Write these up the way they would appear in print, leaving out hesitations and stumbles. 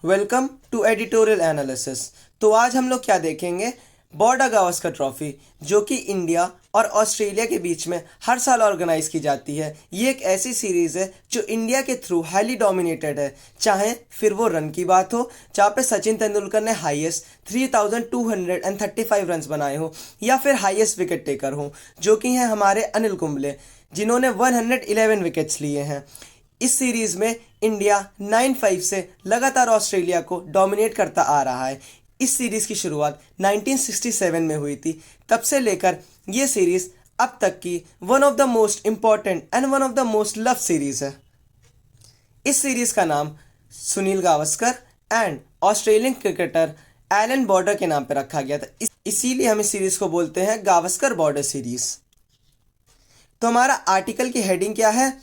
Welcome to editorial analysis. तो आज हम लोग क्या देखेंगे, बॉर्डर गावस्कर ट्रॉफी जो कि इंडिया और ऑस्ट्रेलिया के बीच में हर साल ऑर्गेनाइज की जाती है। ये एक ऐसी सीरीज़ है जो इंडिया के थ्रू हाईली डोमिनेटेड है, चाहे फिर वो रन की बात हो जहाँ पे सचिन तेंदुलकर ने हाईएस्ट 3235 रन्स बनाए हो, या फिर हाईएस्ट विकेट टेकर हो जो कि हैं हमारे अनिल कुंबले जिन्होंने 111 विकेट्स लिए हैं। इस सीरीज़ में इंडिया 9-5 से लगातार ऑस्ट्रेलिया को डोमिनेट करता आ रहा है। इस सीरीज़ की शुरुआत 1967 में हुई थी। तब से लेकर ये सीरीज़ अब तक की one of the most important and one of the most love series है। इस सीरीज़ का नाम Sunil Gavaskar and Australian cricketer Allan Border के नाम पर रखा गया था, इसीलिए हम इस सीरीज़ को बोलते हैं गावस्कर बॉर्डर सीरीज़। तो हमारा आर्टिकल की हेडिंग क्या है?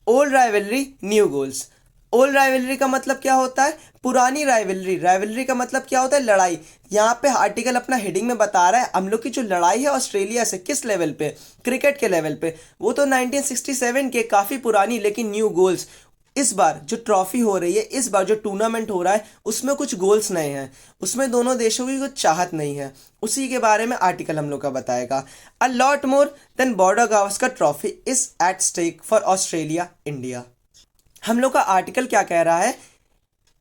Old rivalry new goals. Old rivalry का मतलब क्या होता है? पुरानी राइवलरी। राइवलरी का मतलब क्या होता है? लड़ाई। यहाँ पे आर्टिकल अपना हेडिंग में बता रहा है हम लोग की जो लड़ाई है ऑस्ट्रेलिया से, किस लेवल पे? क्रिकेट के लेवल पे। वो तो 1967 के काफ़ी पुरानी, लेकिन न्यू गोल्स। इस बार जो ट्रॉफी हो रही है, इस बार जो टूर्नामेंट हो रहा है, उसमें कुछ गोल्स नए हैं, उसमें दोनों देशों की कुछ चाहत नहीं है। उसी के बारे में आर्टिकल हम लोग का बताएगा। A lot more than Border Gavaskar trophy is at stake for Australia India. हम लोग का आर्टिकल क्या कह रहा है?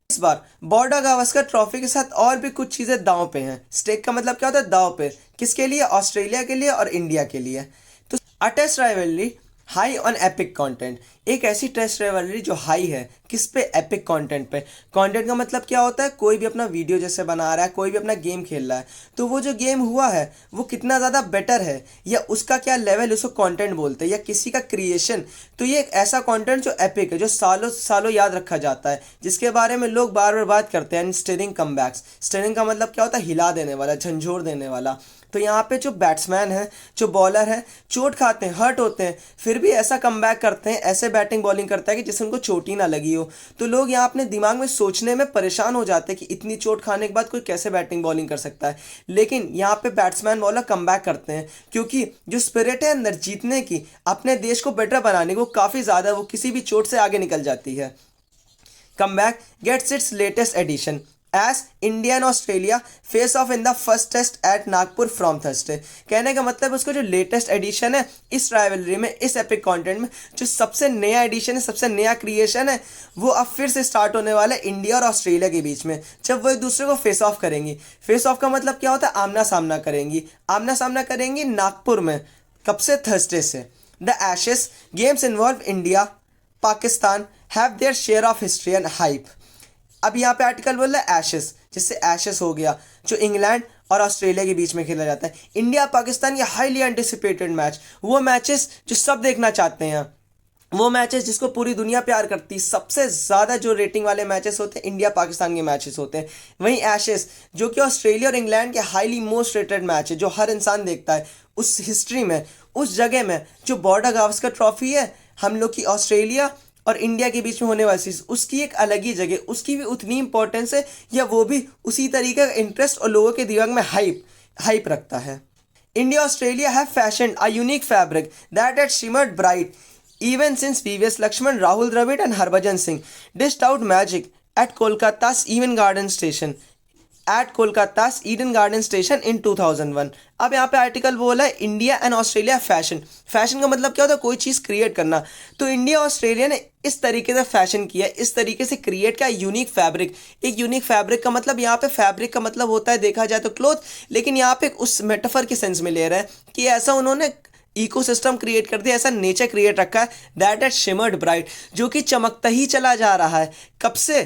इस बार बॉर्डर गावस्कर ट्रॉफी के साथ और भी कुछ चीज़ें दांव पे हैं। स्टेक का मतलब क्या होता है? दांव पे। किसके लिए? ऑस्ट्रेलिया के लिए और इंडिया के लिए। तो a test rivalry high on epic content. एक ऐसी टेस्ट राइवलरी जो हाई है किस पे? एपिक कंटेंट पे। कंटेंट का मतलब क्या होता है? कोई भी अपना वीडियो जैसे बना रहा है, कोई भी अपना गेम खेल रहा है, तो वो जो गेम हुआ है वो कितना ज़्यादा बेटर है, या उसका क्या लेवल, उसको कंटेंट बोलते हैं, या किसी का क्रिएशन। तो ये एक ऐसा कंटेंट जो एपिक है, जो सालों सालों याद रखा जाता है, जिसके बारे में लोग बार बार बात करते हैं। And steering comebacks. स्टीयरिंग का मतलब क्या होता है? हिला देने वाला, झंझोर देने वाला। तो यहाँ पे जो बैट्समैन है, जो बॉलर है, चोट खाते हैं, हर्ट होते हैं, फिर भी ऐसा कमबैक करते हैं, ऐसे बैटिंग बॉलिंग करता है कि जिससे उनको चोट ही ना लगी हो। तो लोग यहाँ अपने दिमाग में सोचने में परेशान हो जाते हैं कि इतनी चोट खाने के बाद कोई कैसे बैटिंग बॉलिंग कर सकता है। लेकिन यहाँ पे बैट्समैन बॉलर कमबैक करते हैं, क्योंकि जो स्पिरिट है अंदर जीतने की, अपने देश को बेटर बनाने की, वो काफ़ी ज़्यादा, वो किसी भी चोट से आगे निकल जाती है। Comeback gets its latest edition as India and Australia face off in the first test at Nagpur from Thursday। कहने का मतलब उसको जो लेटेस्ट एडिशन है इस राइवलरी में, इस एपिक कंटेंट में, जो सबसे नया एडिशन है, सबसे नया क्रिएशन है, वो अब फिर से स्टार्ट होने वाला है इंडिया और ऑस्ट्रेलिया के बीच में, जब वो एक दूसरे को फेस ऑफ करेंगी। फेस ऑफ का मतलब क्या होता है? आमना सामना करेंगी। आमना सामना करेंगी नागपुर में। कब से? थर्सडे से। The ashes games involve India Pakistan have their share of history and hype. अब यहाँ पे आर्टिकल बोल रहा है एशेस, जिससे एशेस हो गया जो इंग्लैंड और ऑस्ट्रेलिया के बीच में खेला जाता है। इंडिया पाकिस्तान ये हाईली एंटिसिपेटेड मैच, वो मैचेस जो सब देखना चाहते हैं, वो मैचेस जिसको पूरी दुनिया प्यार करती है। सबसे ज़्यादा जो रेटिंग वाले मैचेस होते हैं इंडिया पाकिस्तान के मैचेस होते हैं। वहीं एशेस जो कि ऑस्ट्रेलिया और इंग्लैंड के हाईली मोस्ट रेटेड मैच है, जो हर इंसान देखता है, उस हिस्ट्री में, उस जगह में जो बॉर्डर गावस्कर ट्रॉफी है हम लोग की ऑस्ट्रेलिया और इंडिया के बीच में होने वाली चीज़, उसकी एक अलग ही जगह, उसकी भी उतनी इंपॉर्टेंस है, या वो भी उसी तरीके का इंटरेस्ट और लोगों के दिमाग में हाइप रखता है। India Australia have fashion a unique fabric that had shimmered bright even since VVS Lakshman, Rahul Dravid and Harbhajan Singh dished out magic at Kolkata's Eden Garden Station in 2001। अब यहाँ पे आर्टिकल बोला है India and Australia fashion. Fashion का मतलब क्या होता है? कोई चीज़ क्रिएट करना। तो इंडिया ऑस्ट्रेलिया ने इस तरीके से फैशन किया, इस तरीके से क्रिएट किया यूनिक फैब्रिक। एक यूनिक फैब्रिक का मतलब, यहाँ पे फैब्रिक का मतलब होता है देखा जाए तो क्लोथ, लेकिन यहाँ पे उस मेटाफर के सेंस में ले रहा है कि ऐसा उन्होंने इकोसिस्टम क्रिएट कर दिया, ऐसा नेचर क्रिएट रखा है दैट हैड शिमर्ड ब्राइट, जो कि चमकता ही चला जा रहा है। कब से?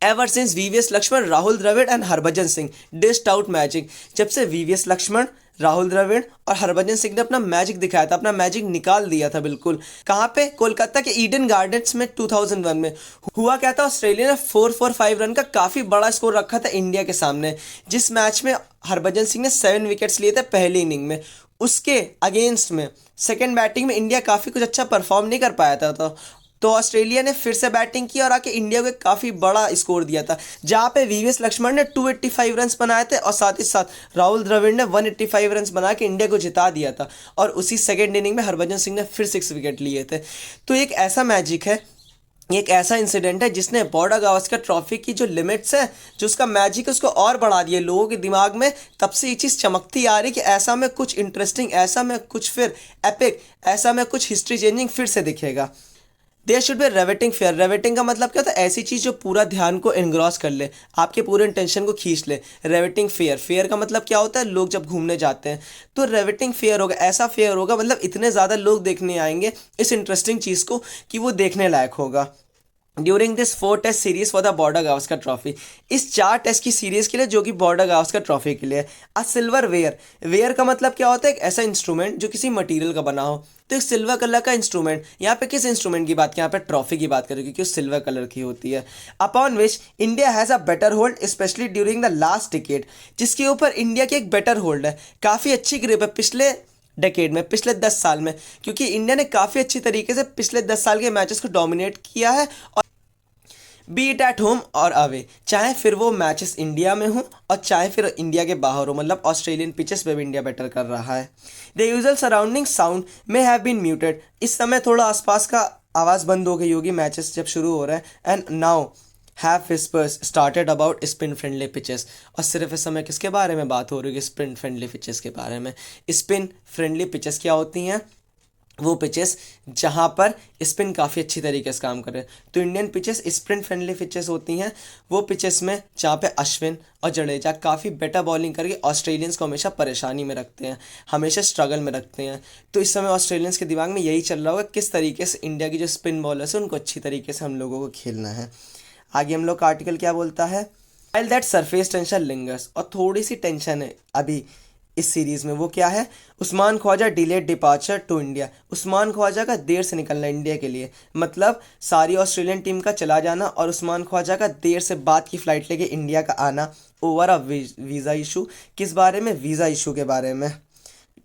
Ever since VVS Laxman, Rahul Dravid and Harbhajan Singh dished out magic. जब से वीवीएस लक्ष्मण, राहुल द्रविड़ और हरभजन सिंह ने अपना मैजिक दिखाया था, अपना मैजिक निकाल दिया था बिल्कुल। कहाँ पे? कोलकाता के ईडन गार्डन्स में 2001 में। हुआ क्या था? ऑस्ट्रेलिया ने 445 रन का काफ़ी बड़ा स्कोर रखा था इंडिया के सामने, जिस मैच में हरभजन सिंह ने 7 विकेट्स लिए थे पहली इनिंग में। उसके अगेंस्ट में सेकेंड बैटिंग में इंडिया काफ़ी कुछ अच्छा परफॉर्म नहीं कर पाया था, तो ऑस्ट्रेलिया ने फिर से बैटिंग की और आके इंडिया को एक काफ़ी बड़ा स्कोर दिया था, जहाँ पे वीवीएस लक्ष्मण ने 285 रन्स बनाए थे और साथ ही साथ राहुल द्रविड़ ने 185 रन्स बना के इंडिया को जिता दिया था। और उसी सेकेंड इनिंग में हरभजन सिंह ने फिर 6 विकेट लिए थे। तो एक ऐसा मैजिक है ये एक ऐसा इंसिडेंट है जिसने बॉर्डर गावस्कर ट्रॉफी की जो लिमिट्स है, जो उसका मैजिक है, उसको और बढ़ा दिया। लोगों के दिमाग में तब से ये चीज़ चमकती आ रही कि ऐसा में कुछ इंटरेस्टिंग, ऐसा में कुछ फिर एपिक, ऐसा में कुछ हिस्ट्री चेंजिंग फिर से दिखेगा। There should be revetting fair. Revetting का मतलब क्या होता है? ऐसी चीज़ जो पूरा ध्यान को इनग्रॉस कर ले, आपके पूरे इंटेंशन को खींच ले। रेवेटिंग फेयर। फेयर का मतलब क्या होता है? लोग जब घूमने जाते हैं तो रेवेटिंग फेयर होगा, ऐसा फेयर होगा, मतलब इतने ज़्यादा लोग देखने आएंगे इस इंटरेस्टिंग चीज़ को कि वो देखने लायक होगा। During this 4 test series for the Border Gavaskar trophy, इस 4 टेस्ट की सीरीज के लिए जो कि बॉर्डर गावस्कर ट्रॉफी के लिए है। अ सिल्वर वेयर। वेयर का मतलब क्या होता है? एक ऐसा इंस्ट्रूमेंट जो किसी मटेरियल का बना हो। तो एक सिल्वर कलर का इंस्ट्रूमेंट, यहाँ पे किस इंस्ट्रूमेंट की बात की? यहाँ पे ट्रॉफी की बात करें क्योंकि वो सिल्वर कलर की होती है। Upon which India has a better hold specially during the last decade, जिसके ऊपर इंडिया की एक बेटर होल्ड है, काफ़ी अच्छी ग्रिप है पिछले डेकेड में, पिछले 10 साल में, क्योंकि इंडिया ने काफ़ी अच्छी तरीके से पिछले 10 साल के मैचेस को डोमिनेट किया है। और बी इट एट होम और अवे, चाहे फिर वो मैचेस इंडिया में हो और चाहे फिर इंडिया के बाहर हो, मतलब ऑस्ट्रेलियन पिचेस पे भी इंडिया बेटर कर रहा है। द यूजुअल सराउंडिंग साउंड में हैव बीन म्यूटेड। इस समय थोड़ा आसपास का आवाज़ बंद हो गई होगी मैचेस जब शुरू हो रहे हैं। And now have whispers started about spin friendly pitches. और सिर्फ इस समय किसके बारे में बात हो रही है? स्पिन फ्रेंडली पिचेस के बारे में। स्पिन फ्रेंडली पिचेस क्या होती हैं? वो पिचेस जहाँ पर स्पिन काफ़ी अच्छी तरीके से काम कर रहे हैं। तो Indian pitches spin friendly pitches होती हैं वो पिचेस में जहाँ पे अश्विन और जडेजा काफ़ी बेटर बॉलिंग करके ऑस्ट्रेलियंस को हमेशा परेशानी में रखते हैं, हमेशा स्ट्रगल में रखते हैं। तो इस समय ऑस्ट्रेलियंस के दिमाग में यही चल रहा होगा किस तरीके से इंडिया की जो स्पिन बॉलर्स है उनको अच्छी तरीके से हम लोगों को खेलना है। आगे हम लोग का आर्टिकल क्या बोलता है? While that surface tension lingers, और थोड़ी सी टेंशन है अभी इस सीरीज़ में। वो क्या है? Usman Khawaja delayed departure to India. Usman Khawaja का देर से निकलना इंडिया के लिए, मतलब सारी ऑस्ट्रेलियन टीम का चला जाना और उस्मान ख्वाजा का देर से बाद की फ़्लाइट लेके इंडिया का आना। Over a visa issue. किस बारे में? वीज़ा इशू के बारे में।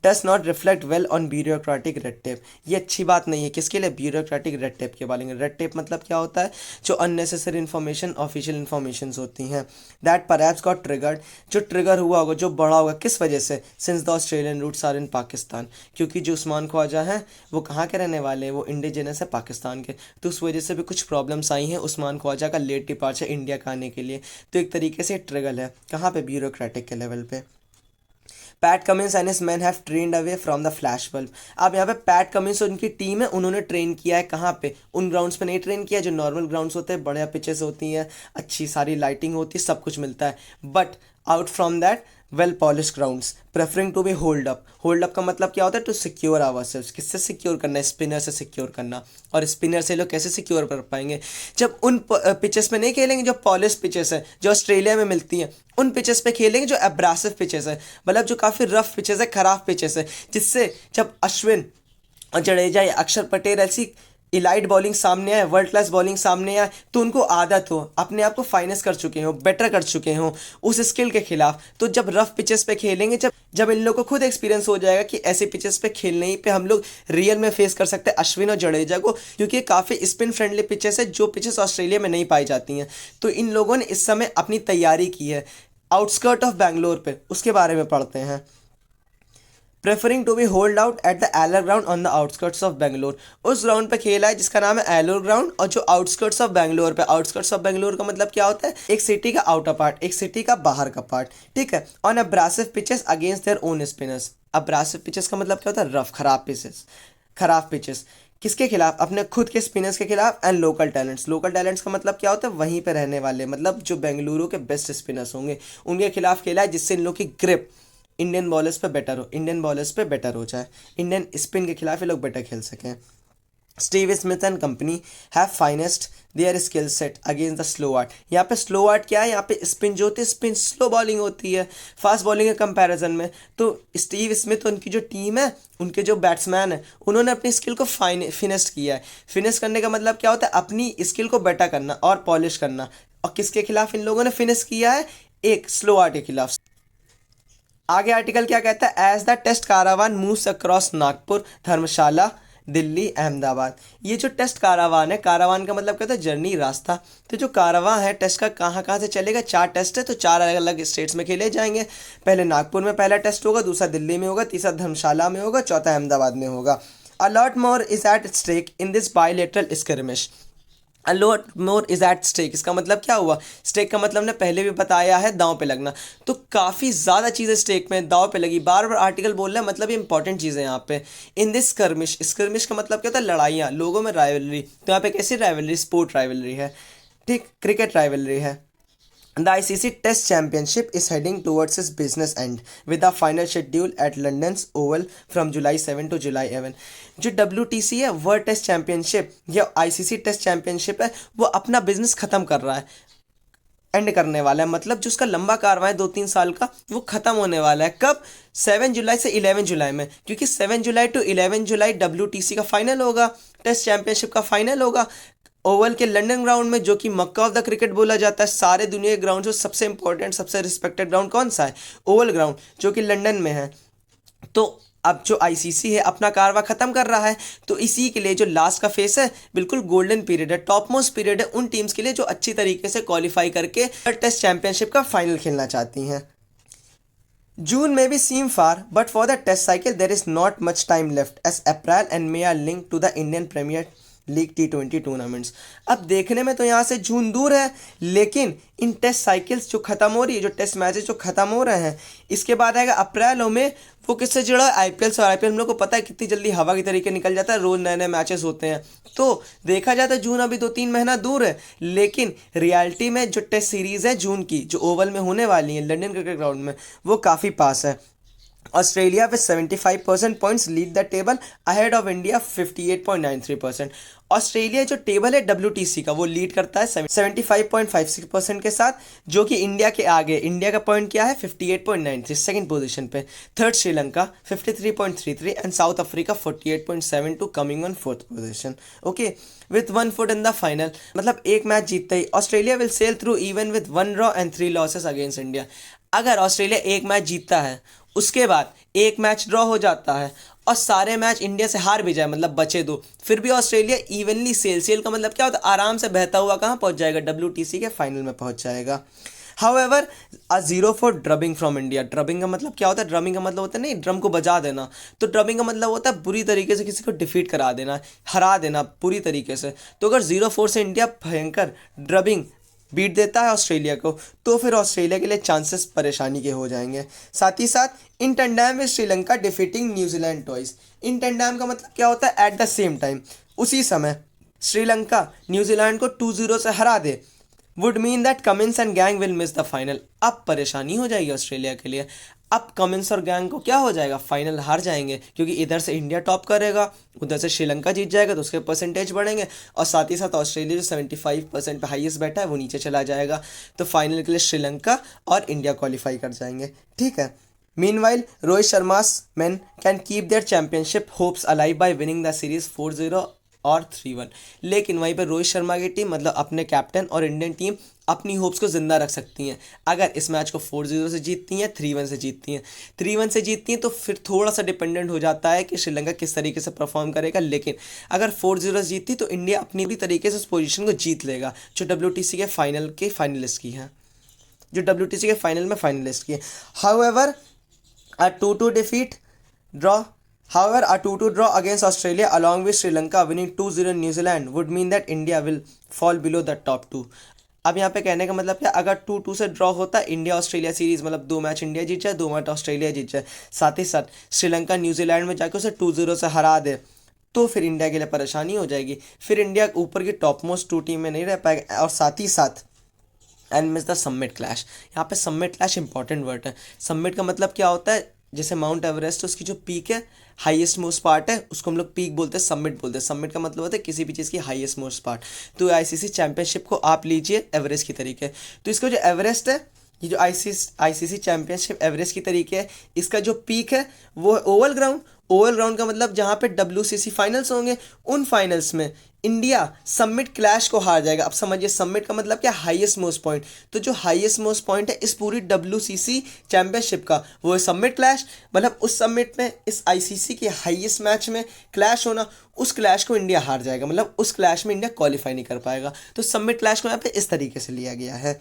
Does not reflect well on bureaucratic red tape. ये अच्छी बात नहीं है। किसके लिए? ब्यूरोक्रेटिक रेड टेप के बारे में। रेड टेप मतलब क्या होता है? जो अननेसेसरी इन्फॉर्मेशन, ऑफिशियल इन्फॉर्मेशन होती हैं। दैट परहैप्स गॉट ट्रिगर्ड, जो ट्रिगर हुआ होगा, जो बढ़ा होगा, किस वजह से? Since the Australian roots are in Pakistan, क्योंकि जो उस्मान ख्वाजा हैं वो कहाँ के रहने वाले हैं? वो इंडिजिनस है पाकिस्तान के। तो उस वजह से भी कुछ प्रॉब्लम्स आई हैं उस्मान ख्वाजा का लेट डिपार्चर इंडिया का आने के लिए। तो एक तरीके से ट्रिगर है कहाँ पे? ब्यूरोक्रेटिक के लेवल पे। Pat Cummins and his man have trained away from the flash bulb. अब यहाँ पे पैट कमिंस और उनकी टीम है, उन्होंने ट्रेन किया है कहाँ पे? उन ग्राउंड्स पे नहीं ट्रेन किया जो नॉर्मल ग्राउंड्स होते हैं, बढ़िया पिचेस होती हैं, अच्छी सारी लाइटिंग होती है, सब कुछ मिलता है। But out from that well polish grounds, preferring to be hold up. Hold up का मतलब क्या होता है? To secure ourselves. किससे सिक्योर करना है? स्पिनर से सिक्योर करना। और स्पिनर से लोग कैसे सिक्योर कर पाएंगे? जब उन पिचेस में नहीं खेलेंगे जो पॉलिश पिचेस हैं, जो ऑस्ट्रेलिया में मिलती हैं, उन पिचेस पे खेलेंगे जो एब्रासिव पिचेस है, मतलब जो काफ़ी रफ पिचेस है, खराब पिचेस है, जिससे जब अश्विन और जडेजा या अक्षर पटेल ऐसी इलाइट बॉलिंग सामने आए, वर्ल्ड क्लास बॉलिंग सामने आए, तो उनको आदत हो, अपने आप को फाइनेस कर चुके हो, बेटर कर चुके हो उस स्किल के खिलाफ। तो जब रफ पिचेस पे खेलेंगे, जब जब इन लोगों को खुद एक्सपीरियंस हो जाएगा कि ऐसे पिचेस पे खेलने ही पे हम लोग रियल में फेस कर सकते हैं अश्विन और जडेजा को, क्योंकि ये काफ़ी स्पिन फ्रेंडली पिचेस है जो पिचेस ऑस्ट्रेलिया में नहीं पाई जाती हैं। तो इन लोगों ने इस समय अपनी तैयारी की है आउटस्कर्ट ऑफ बैंगलोर पे, उसके बारे में पढ़ते हैं। Preferring to be hold out at the Alur ground on the outskirts of Bangalore. उस ग्राउंड पे खेला है जिसका नाम है एलोर ग्राउंड, और जो आउटस्कर्ट्स ऑफ बेंगलोर पे। आउटस्कर्ट्स ऑफ बेंगलोर का मतलब क्या होता है? एक सिटी का आउटर पार्ट, एक सिटी का बाहर का पार्ट, ठीक है। On abrasive pitches against their own spinners. Abrasive pitches का मतलब क्या होता है? रफ, खराब पिचेस, खराब पिचेस। किसके खिलाफ? अपने खुद के स्पिनर्स के खिलाफ। And local talents. Local talents का मतलब क्या होता है? वहीं पे रहने वाले, मतलब जो बेंगलुरु के बेस्ट स्पिनर्स होंगे उनके खिलाफ खेला है, जिससे इन लोग की ग्रिप इंडियन बॉलर्स पे बेटर हो, इंडियन बॉलर्स पे बेटर हो जाए, इंडियन स्पिन के खिलाफ ये लोग बेटर खेल सकें। Steve Smith and company have finest their skill set against the slow art. यहाँ पे स्लो आर्ट क्या है? यहाँ पे स्पिन जो होती है, स्पिन स्लो बॉलिंग होती है फास्ट बॉलिंग के कंपैरिजन में। तो स्टीव स्मिथ, उनकी जो टीम है, उनके जो बैट्समैन है, उन्होंने अपनी स्किल को फिनिश किया है। फिनिश करने का मतलब क्या होता है? अपनी स्किल को बेटर करना और पॉलिश करना। और किसके खिलाफ इन लोगों ने फिनिश किया है? एक स्लो आर्ट के खिलाफ। आगे आर्टिकल क्या कहता है? As the test caravan moves across Nagpur, Dharamshala, Delhi, Ahmedabad. ये जो टेस्ट कारावान है, कारावान का मतलब क्या होता है? जर्नी, रास्ता। तो जो कारावान है टेस्ट का, कहाँ कहाँ से चलेगा? 4 टेस्ट है, तो 4 अलग अलग स्टेट्स में खेले जाएंगे। पहले नागपुर में पहला टेस्ट होगा, दूसरा दिल्ली में होगा, तीसरा धर्मशाला में होगा, चौथा अहमदाबाद में होगा। A lot more is at stake in this bilateral skirmish. A lot more is at stake. इसका मतलब क्या हुआ? स्टेक का मतलब ने पहले भी बताया है, दांव पे लगना। तो काफ़ी ज़्यादा चीज़ें स्टेक में दांव पे लगी। बार बार आर्टिकल बोल रहा है, मतलब ये इंपॉर्टेंट चीज़ें यहाँ पे। इन दिस स्कर्मिश, स्कर्मिश का मतलब क्या होता है? लड़ाइयाँ, लोगों में राइवलरी। तो यहाँ पे कैसी राइवलरी? स्पोर्ट राइवलरी है, ठीक, क्रिकेट राइवलरी है। The ICC Test Championship is heading towards its business end with a final schedule at London's Oval from July 7 to July 11। जो WTC है, वर्ल्ड टेस्ट चैंपियनशिप या ICC टेस्ट चैंपियनशिप है, वो अपना business खत्म कर रहा है, एंड करने वाला है। मतलब जो उसका लंबा कारवां है 2-3 साल का, वो खत्म होने वाला है। कब? 7 जुलाई से 11 जुलाई में, क्योंकि 7 जुलाई टू 11 जुलाई WTC का फाइनल होगा, टेस्ट चैंपियनशिप का फाइनल होगा ओवल के लंदन ग्राउंड में, जो कि मक्का ऑफ द क्रिकेट बोला जाता है। सारे दुनिया के ग्राउंड से सबसे इंपॉर्टेंट, सबसे रिस्पेक्टेड ग्राउंड कौन सा है? ओवल ग्राउंड, जो कि लंदन में है। तो अब जो आईसीसी है अपना कारवा खत्म कर रहा है, तो इसी के लिए जो लास्ट का फेस है, बिल्कुल गोल्डन पीरियड है, टॉप मोस्ट पीरियड है उन टीम्स के लिए जो अच्छी तरीके से क्वालिफाई करके टेस्ट चैंपियनशिप का फाइनल खेलना चाहती हैं। June may be seem far, but for the test cycle there is not much time left, as April and May are linked to the Indian Premier league T20 tournaments. अब देखने में तो यहाँ से जून दूर है, लेकिन इन टेस्ट साइकिल्स जो खत्म हो रही है, जो टेस्ट मैचेस जो खत्म हो रहे हैं, इसके बाद आएगा अप्रैल में। वो किससे जुड़ा है? आईपीएल से। और आईपीएल हम लोग को पता है कितनी जल्दी हवा की तरीके निकल जाता है, रोज नए नए मैचेस होते हैं। तो देखा जाता है जून अभी 2-3 महीना दूर है, लेकिन रियलिटी में जो टेस्ट सीरीज है जून की, जो ओवल में होने वाली है लंदन क्रिकेट ग्राउंड में, वो काफ़ी पास है। Australia with 75% points lead the table ahead of India 58.93%। Australia जो टेबल है WTC का, वो लीड करता है 75.56% के साथ, जो कि इंडिया के आगे। इंडिया का पॉइंट क्या है? 58.93, सेकंड पोजीशन पे। Third Sri Lanka 53.33 and South Africa 48.72 coming on fourth position. Okay, with 1 foot in the final. मतलब एक मैच जीतते ही Australia will sail through even with 1 draw and 3 losses against India. अगर ऑस्ट्रेलिया एक मैच जीतता है, उसके बाद एक मैच ड्रॉ हो जाता है और सारे मैच इंडिया से हार भी जाए, मतलब बचे दो, फिर भी ऑस्ट्रेलिया इवनली सेल का मतलब क्या होता है? आराम से बहता हुआ कहाँ पहुंच जाएगा? WTC के फाइनल में पहुंच जाएगा। However a 0 for drubbing from India. Drubbing का मतलब क्या होता है? ड्रमिंग का मतलब होता है, नहीं, ड्रम को बजा देना। तो ड्रबिंग का मतलब होता है बुरी तरीके से किसी को डिफीट करा देना, हरा देना पूरी तरीके से। तो अगर 0-4 से इंडिया भयंकर ड्रबिंग बीट देता है ऑस्ट्रेलिया को, तो फिर ऑस्ट्रेलिया के लिए चांसेस परेशानी के हो जाएंगे। साथ ही साथ इन टैंडम में Sri Lanka defeating New Zealand twice. In tandem का मतलब क्या होता है? एट द सेम टाइम, उसी समय श्रीलंका न्यूजीलैंड को 2-0 से हरा दे, would mean that Cummins and gang will miss the final. अब परेशानी हो जाएगी ऑस्ट्रेलिया के लिए। अब कमिंस और गैंग को क्या हो जाएगा? फाइनल हार जाएंगे, क्योंकि इधर से इंडिया टॉप करेगा, उधर से श्रीलंका जीत जाएगा, तो उसके परसेंटेज बढ़ेंगे, और साथ ही साथ ऑस्ट्रेलिया जो 75% पे हाईएस्ट बैठा है, वो नीचे चला जाएगा। तो फाइनल के लिए श्रीलंका और इंडिया क्वालिफाई कर जाएंगे, ठीक है। Meanwhile Rohit Sharma's man can keep their championship hopes alive bye winning the series 4-0 और 3-1। लेकिन वहीं पर रोहित शर्मा की टीम, मतलब अपने कैप्टन और इंडियन टीम, अपनी होप्स को जिंदा रख सकती हैं अगर इस मैच को 4-0 से जीतती हैं, 3-1 से जीतती हैं। 3-1 से जीतती हैं तो फिर थोड़ा सा डिपेंडेंट हो जाता है कि श्रीलंका किस तरीके से परफॉर्म करेगा। लेकिन अगर 4-0 से जीतती तो इंडिया अपनी भी तरीके से उस पोजीशन को जीत लेगा, जो WTC के फाइनल के फाइनलिस्ट की है, जो WTC के फाइनल में फाइनलिस्ट की है। However a 2-2 defeat draw However, a 2-2 draw against Australia along with Sri Lanka winning 2-0 in New Zealand would mean that India will fall below the top 2। अब यहाँ पे कहने का मतलब क्या? अगर 2-2 से ड्रॉ होता है इंडिया ऑस्ट्रेलिया सीरीज, मतलब 2 मैच इंडिया जीत जाए, 2 मैच ऑस्ट्रेलिया जीत जाए, साथ ही साथ श्रीलंका न्यूजीलैंड में जाकर उसे 2-0 से हरा दे, तो फिर इंडिया के लिए परेशानी हो जाएगी। फिर इंडिया ऊपर की टॉप मोस्ट 2 टीम में नहीं रह पाएगा। और साथ ही साथ and miss the summit clash. यहाँ पे समिट क्लैश इंपॉर्टेंट वर्ड है। समिट का मतलब क्या होता है? जैसे माउंट एवरेस्ट, उसकी जो पीक है, हाईएस्ट मोस्ट पार्ट है, उसको हम लोग पीक बोलते हैं, समिट बोलते हैं। समिट का मतलब होता है किसी भी चीज़ की हाईएस्ट मोस्ट पार्ट। तो आईसीसी चैंपियनशिप को आप लीजिए एवरेस्ट की तरीके। तो इसका जो एवरेस्ट है, ये जो आईसीसी चैंपियनशिप एवरेस्ट की तरीके है, इसका जो पीक है वो है ओवल ग्राउंड। ओवल ग्राउंड का मतलब जहाँ पे WCC फाइनल्स होंगे, उन फाइनल्स में इंडिया समिट क्लैश को हार जाएगा। अब समझिए समिट का मतलब क्या? Highest most point. तो जो हाईएस्ट मोस्ट पॉइंट है इस पूरी WCC चैंपियनशिप का, वो है समिट क्लैश। मतलब उस समिट में, इस आईसीसी के हाईएस्ट मैच में क्लैश होना, उस क्लैश को इंडिया हार जाएगा, मतलब उस क्लैश में इंडिया क्वालिफाई नहीं कर पाएगा। तो समिट क्लैश को यहाँ पे इस तरीके से लिया गया है।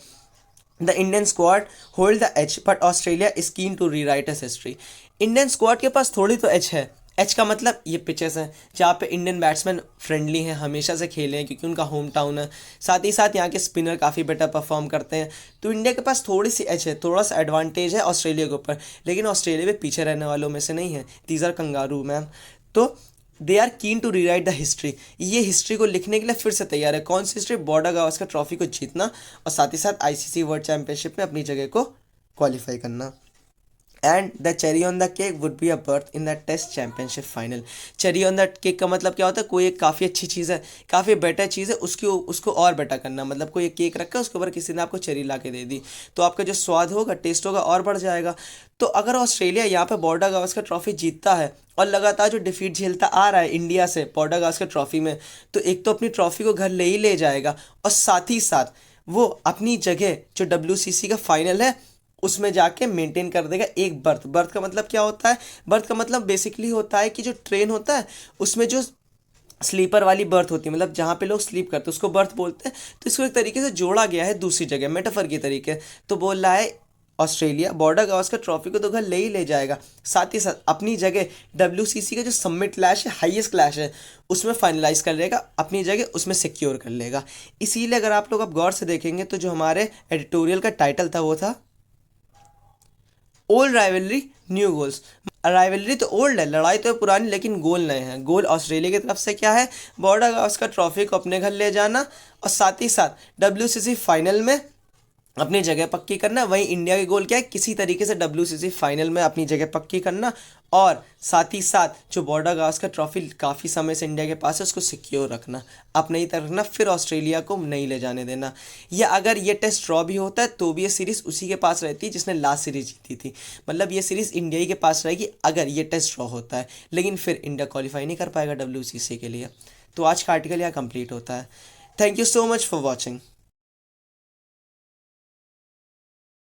The Indian squad hold the edge, but Australia is keen to rewrite its history। Indian squad के पास थोड़ी तो एज है, एच का मतलब ये पिचेस हैं जहाँ पे इंडियन बैट्समैन फ्रेंडली हैं, हमेशा से खेले हैं क्योंकि उनका होम टाउन है। साथ ही साथ यहाँ के स्पिनर काफ़ी बेटर परफॉर्म करते हैं। तो इंडिया के पास थोड़ी सी एच है, थोड़ा सा एडवांटेज है ऑस्ट्रेलिया के ऊपर, लेकिन ऑस्ट्रेलिया भी पीछे रहने वालों में से नहीं है। These are kangaroo ma'am. तो they are keen to rewrite the history, ये हिस्ट्री को लिखने के लिए फिर से तैयार है। कौन सी हिस्ट्री? बॉर्डर गावस्कर ट्रॉफी को जीतना और साथ ही साथ आईसीसी वर्ल्ड चैंपियनशिप में अपनी जगह को क्वालिफाई करना। And the cherry on the cake would be a berth in the test championship final. Cherry on the cake का मतलब क्या होता है? कोई एक काफ़ी अच्छी चीज़ है, काफ़ी बेटर चीज़ है, उसको और बेटर करना। मतलब कोई एक केक रखा, उसके ऊपर किसी ने आपको चेरी ला के दे दी, तो आपका जो स्वाद होगा, टेस्ट होगा, और बढ़ जाएगा। तो अगर ऑस्ट्रेलिया यहाँ पे बॉर्डर गावस्कर ट्रॉफी जीतता है और लगातार जो डिफीट झेलता आ रहा है इंडिया से बॉर्डर गावस्कर ट्रॉफी में, तो एक तो अपनी ट्रॉफी को घर ले ही ले जाएगा, और साथ ही साथ वो अपनी जगह जो WCC का फाइनल है उसमें जाके मेंटेन कर देगा एक बर्थ। बर्थ का मतलब क्या होता है? बर्थ का मतलब बेसिकली होता है कि जो ट्रेन होता है उसमें जो स्लीपर वाली बर्थ होती है, मतलब जहाँ पे लोग स्लीप करते हैं उसको बर्थ बोलते हैं। तो इसको एक तरीके से जोड़ा गया है दूसरी जगह, मेटाफर के तरीके। तो बोल रहा है ऑस्ट्रेलिया बॉर्डर गावस्कर ट्रॉफी को तो घर ले ही ले जाएगा, साथ ही साथ अपनी जगह WCC का जो सबमिट क्लैश है, हाईएस्ट क्लैश है, उसमें फाइनलाइज कर लेगा, अपनी जगह उसमें सिक्योर कर लेगा। इसीलिए अगर आप लोग अब गौर से देखेंगे तो जो हमारे एडिटोरियल का टाइटल था वो था old rivalry new goals. Rivalry तो ओल्ड है, लड़ाई तो है पुरानी, लेकिन गोल नए हैं। गोल ऑस्ट्रेलिया की तरफ से क्या है? बॉर्डर गावस्कर ट्रॉफी को अपने घर ले जाना और साथ ही साथ WCC फाइनल में अपनी जगह पक्की करना। वहीं इंडिया के गोल क्या है? किसी तरीके से WCC फाइनल में अपनी जगह पक्की करना, और साथ ही साथ जो बॉर्डर गावस्कर ट्रॉफी काफ़ी समय से इंडिया के पास है उसको सिक्योर रखना, अपने ही तरफ रखना, फिर ऑस्ट्रेलिया को नहीं ले जाने देना। या अगर ये टेस्ट ड्रॉ भी होता है तो भी ये सीरीज़ उसी के पास रहती है जिसने लास्ट सीरीज जीती थी। मतलब ये सीरीज़ इंडिया ही के पास रहेगी अगर ये टेस्ट ड्रॉ होता है, लेकिन फिर इंडिया क्वालिफाई नहीं कर पाएगा WCC के लिए। तो आज का आर्टिकल यहाँ कंप्लीट होता है। Thank you so much for watching.